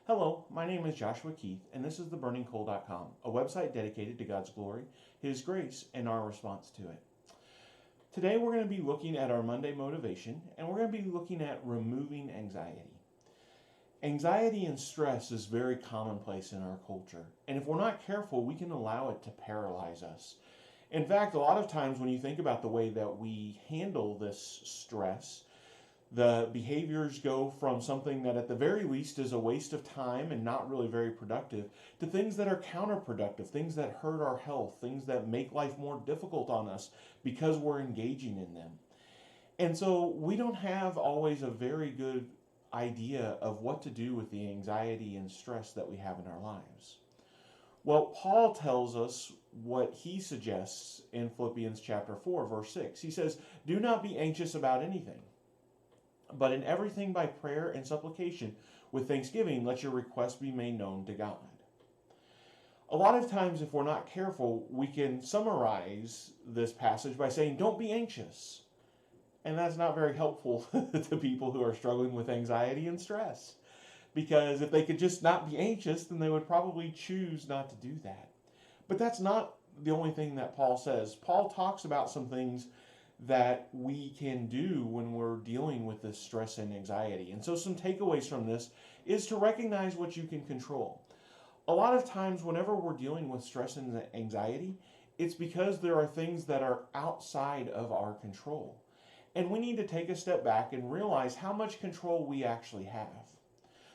Hello, my name is Joshua Keith, and this is theburningcoal.com, a website dedicated to God's glory, His grace, and our response to it. Today we're going to be looking at our Monday motivation, and we're going to be looking at removing anxiety. Anxiety and stress is very commonplace in our culture, and if we're not careful, we can allow it to paralyze us. In fact, a lot of times when you think about the way that we handle this stress, the behaviors go from something that at the very least is a waste of time and not really very productive to things that are counterproductive, things that hurt our health, things that make life more difficult on us because we're engaging in them. And so we don't have always a very good idea of what to do with the anxiety and stress that we have in our lives. Well, Paul tells us what he suggests in Philippians chapter 4, verse 6. He says, "Do not be anxious about anything, but in everything by prayer and supplication, with thanksgiving, let your requests be made known to God." A lot of times, if we're not careful, we can summarize this passage by saying, don't be anxious. And that's not very helpful to people who are struggling with anxiety and stress. Because if they could just not be anxious, then they would probably choose not to do that. But that's not the only thing that Paul says. Paul talks about some things that we can do when we're dealing with this stress and anxiety. And so some takeaways from this is to recognize what you can control. A lot of times whenever we're dealing with stress and anxiety, it's because there are things that are outside of our control. And we need to take a step back and realize how much control we actually have.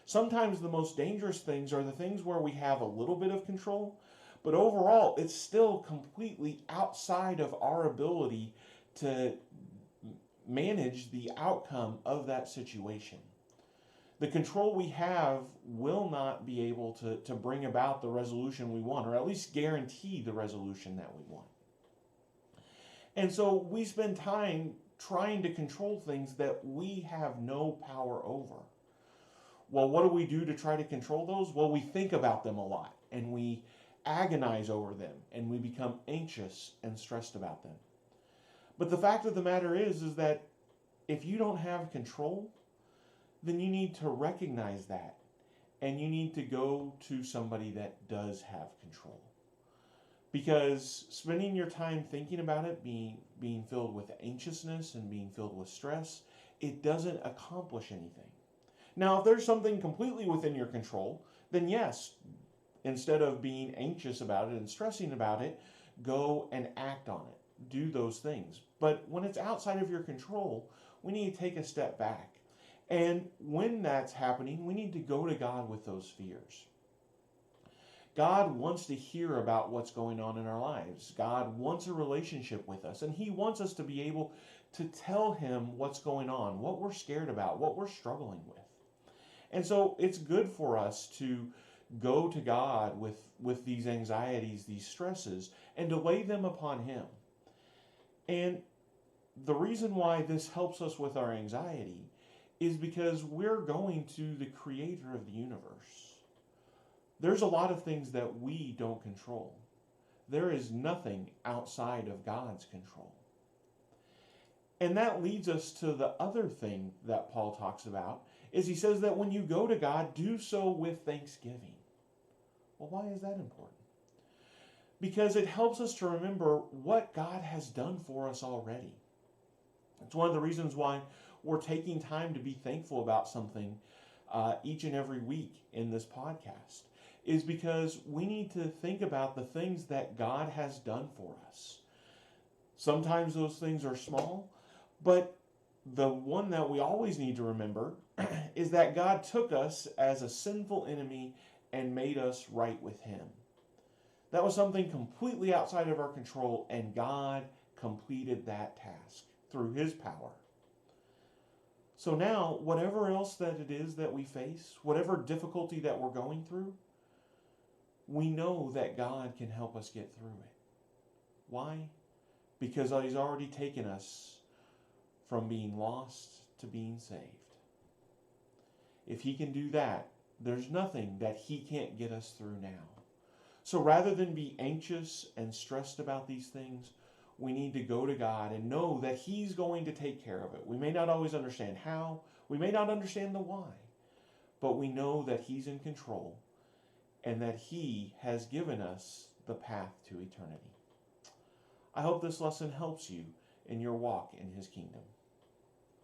Sometimes the most dangerous things are the things where we have a little bit of control, but overall it's still completely outside of our ability to manage the outcome of that situation. The control we have will not be able to bring about the resolution we want, or at least guarantee the resolution that we want. And so we spend time trying to control things that we have no power over. Well, what do we do to try to control those? Well, we think about them a lot, and we agonize over them, and we become anxious and stressed about them. But the fact of the matter is that if you don't have control, then you need to recognize that, and you need to go to somebody that does have control. Because spending your time thinking about it, being filled with anxiousness and being filled with stress, it doesn't accomplish anything. Now, if there's something completely within your control, then yes, instead of being anxious about it and stressing about it, go and act on it. Do those things. But when it's outside of your control, we need to take a step back. And when that's happening, we need to go to God with those fears. God wants to hear about what's going on in our lives. God wants a relationship with us, and He wants us to be able to tell Him what's going on, what we're scared about, what we're struggling with. And so it's good for us to go to God with these anxieties, these stresses, and to lay them upon Him. And the reason why this helps us with our anxiety is because we're going to the Creator of the universe. There's a lot of things that we don't control. There is nothing outside of God's control. And that leads us to the other thing that Paul talks about, is he says that when you go to God, do so with thanksgiving. Well, why is that important? Because it helps us to remember what God has done for us already. It's one of the reasons why we're taking time to be thankful about something each and every week in this podcast, is because we need to think about the things that God has done for us. Sometimes those things are small, but the one that we always need to remember is that God took us as a sinful enemy and made us right with Him. That was something completely outside of our control, and God completed that task through His power. So now, whatever else that it is that we face, whatever difficulty that we're going through, we know that God can help us get through it. Why? Because He's already taken us from being lost to being saved. If He can do that, there's nothing that He can't get us through now. So rather than be anxious and stressed about these things, we need to go to God and know that He's going to take care of it. We may not always understand how, we may not understand the why, but we know that He's in control and that He has given us the path to eternity. I hope this lesson helps you in your walk in His kingdom.